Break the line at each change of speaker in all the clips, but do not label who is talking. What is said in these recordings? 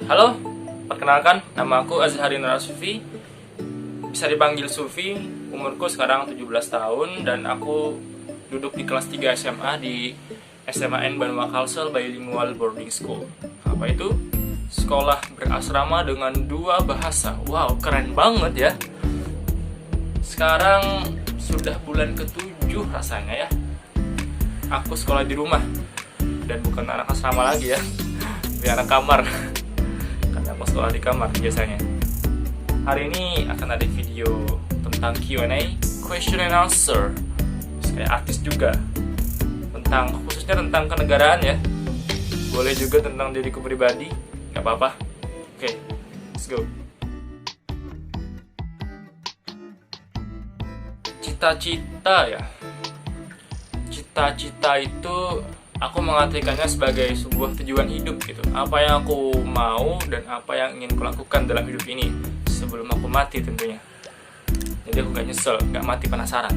Halo, perkenalkan, nama aku Azharin Rasufi. Bisa dipanggil Sufi. Umurku sekarang 17 tahun dan aku duduk di kelas 3 SMA di SMAN Banua Kalsel Bilingual Boarding School. Apa itu? Sekolah berasrama dengan 2 bahasa. Wow, keren banget ya. Sekarang sudah bulan ke-7 rasanya ya. Aku sekolah di rumah dan bukan anak asrama lagi ya. Di anak kamar. Karena aku sekolah di kamar biasanya. Hari ini akan ada video tentang Q&A, question and answer. Kayak artis juga. Khususnya tentang kenegaraan ya. Boleh juga tentang diriku pribadi, nggak apa-apa. Oke, let's go. Cita-cita ya. Cita-cita itu aku mengartikannya sebagai sebuah tujuan hidup gitu. Apa yang aku mau dan apa yang ingin kulakukan dalam hidup ini sebelum aku mati tentunya. Jadi aku gak nyesel, gak mati penasaran.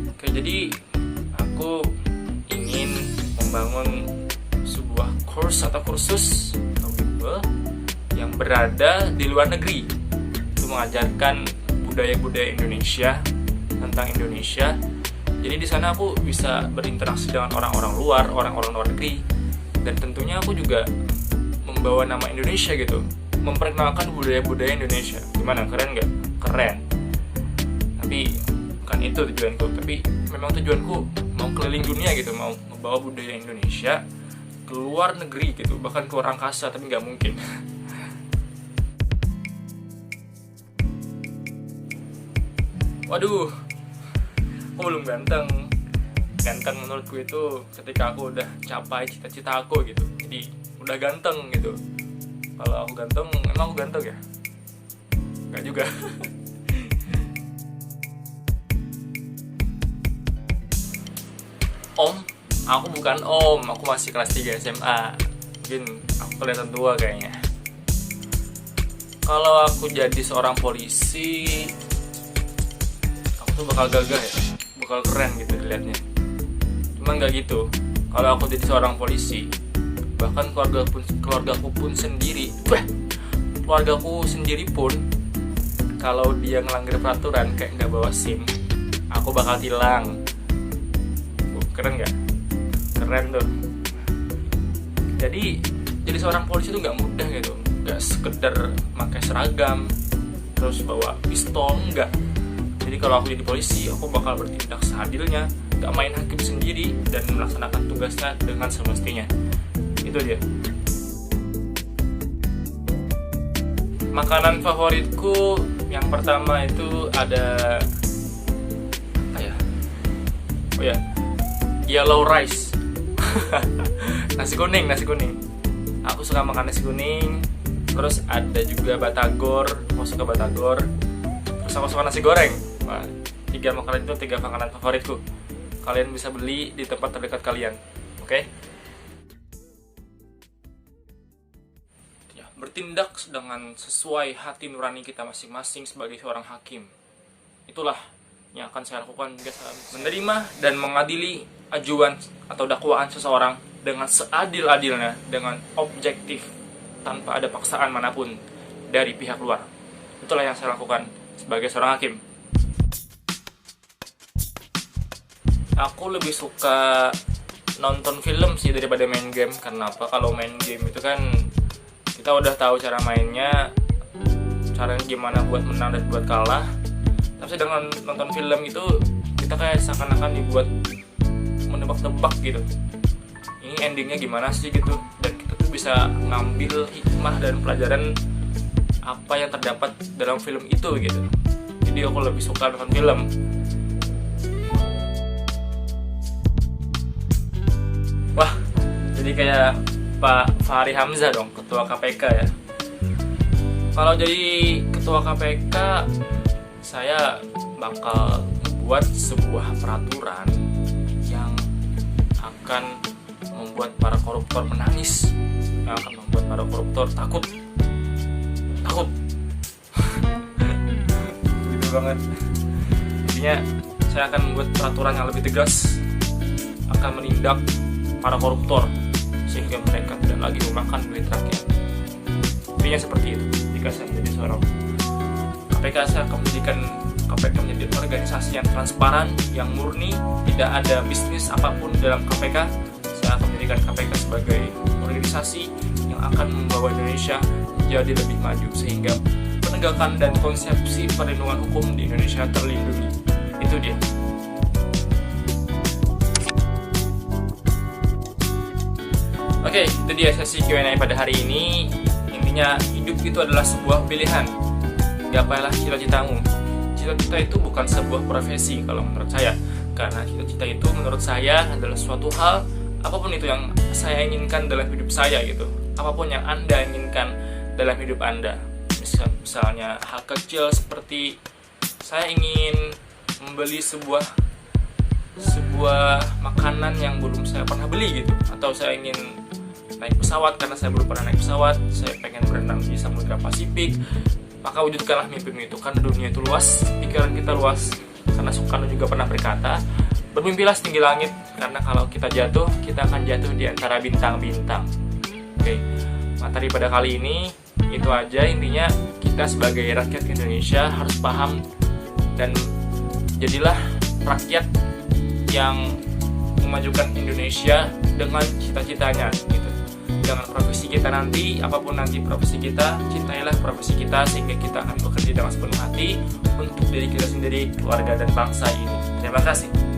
Oke, jadi aku ingin membangun sebuah kursus atau bimbel yang berada di luar negeri untuk mengajarkan budaya-budaya Indonesia, tentang Indonesia. Jadi di sana aku bisa berinteraksi dengan orang-orang luar negeri, dan tentunya aku juga membawa nama Indonesia gitu, memperkenalkan budaya-budaya Indonesia. Gimana, keren nggak? Keren. Tapi bukan itu tujuanku, tapi memang tujuanku mau keliling dunia gitu, mau membawa budaya Indonesia ke luar negeri gitu, bahkan ke luar angkasa, tapi nggak mungkin. Waduh, aku belum ganteng. Ganteng menurutku itu ketika aku udah capai cita-cita aku gitu. Jadi udah ganteng gitu. Kalau aku ganteng, emang aku ganteng ya? Enggak juga. Om, aku bukan om, aku masih kelas 3 SMA. Mungkin aku kelihatan tua kayaknya. Kalau aku jadi seorang polisi, aku tuh bakal gagah ya, bakal keren gitu dilihatnya. Cuman nggak gitu. Kalau aku jadi seorang polisi, bahkan keluargaku pun sendiri pun, kalau dia ngelanggar peraturan kayak nggak bawa SIM, aku bakal tilang. Keren nggak? Keren tuh. Jadi seorang polisi tuh nggak mudah gitu, nggak sekedar pakai seragam terus bawa pistol, nggak. Jadi kalau aku jadi polisi, aku bakal bertindak seadilnya, gak main hakim sendiri, dan melaksanakan tugasnya dengan semestinya. Itu dia. Makanan favoritku yang pertama itu ada apa ya? Oh ya, yellow rice. nasi kuning. Aku suka makan nasi kuning. Terus ada juga batagor. Aku suka batagor. Terus aku suka nasi goreng. Nah, 3 makanan itu 3 makanan favoritku. Kalian bisa beli di tempat terdekat kalian. Oke? Ya, bertindak dengan sesuai hati nurani kita masing-masing sebagai seorang hakim. Itulah yang akan saya lakukan jika saya menerima dan mengadili ajuan atau dakwaan seseorang dengan seadil-adilnya, dengan objektif, tanpa ada paksaan manapun dari pihak luar. Itulah yang saya lakukan sebagai seorang hakim. Aku lebih suka nonton film sih daripada main game. Kenapa? Kalau main game itu kan kita udah tahu cara mainnya, caranya gimana buat menang dan buat kalah. Tapi dengan nonton film itu kita kayak seakan-akan dibuat menebak-nebak gitu. Ini endingnya gimana sih gitu, dan kita tuh bisa ngambil hikmah dan pelajaran apa yang terdapat dalam film itu gitu. Jadi aku lebih suka nonton film. Wah, jadi kayak Pak Fahri Hamzah dong, ketua KPK ya. Kalau jadi ketua KPK, saya bakal membuat sebuah peraturan yang akan membuat para koruptor menangis, yang akan membuat para koruptor takut. Gitu banget. Intinya saya akan membuat peraturan yang lebih tegas, akan menindak para koruptor sehingga mereka tidak lagi memakan duit rakyat. mimpinya seperti itu. Jika saya menjadi seorang KPK, saya akan menjadikan KPK menjadi organisasi yang transparan, yang murni, tidak ada bisnis apapun dalam KPK. Saya akan menjadikan KPK sebagai organisasi yang akan membawa Indonesia jadi lebih maju, sehingga penegakan dan konsepsi perlindungan hukum di Indonesia terlindungi. Itu dia. Oke, itu dia sesi Q&A pada hari ini. Intinya, hidup itu adalah sebuah pilihan. Gapailah cita-citamu. Cita-cita itu bukan sebuah profesi kalau menurut saya. Karena cita-cita itu menurut saya adalah suatu hal, apapun itu yang saya inginkan dalam hidup saya gitu. Apapun yang Anda inginkan dalam hidup Anda. Misalnya hal kecil seperti saya ingin membeli sebuah makanan yang belum saya pernah beli gitu, atau saya ingin naik pesawat karena saya belum pernah naik pesawat, saya pengen berenang di Samudra Pasifik. Maka wujudkanlah mimpimu itu, karena dunia itu luas, pikiran kita luas. Karena Soekarno juga pernah berkata, bermimpilah setinggi langit, karena kalau kita jatuh, kita akan jatuh di antara bintang-bintang. Oke, materi pada kali ini itu aja. Intinya kita sebagai rakyat Indonesia harus paham dan jadilah rakyat yang memajukan Indonesia dengan cita-citanya gitu. Dengan profesi kita nanti, apapun nanti profesi kita, cintailah profesi kita sehingga kita akan bekerja dengan sepenuh hati untuk diri kita sendiri, keluarga dan bangsa ini. Terima kasih.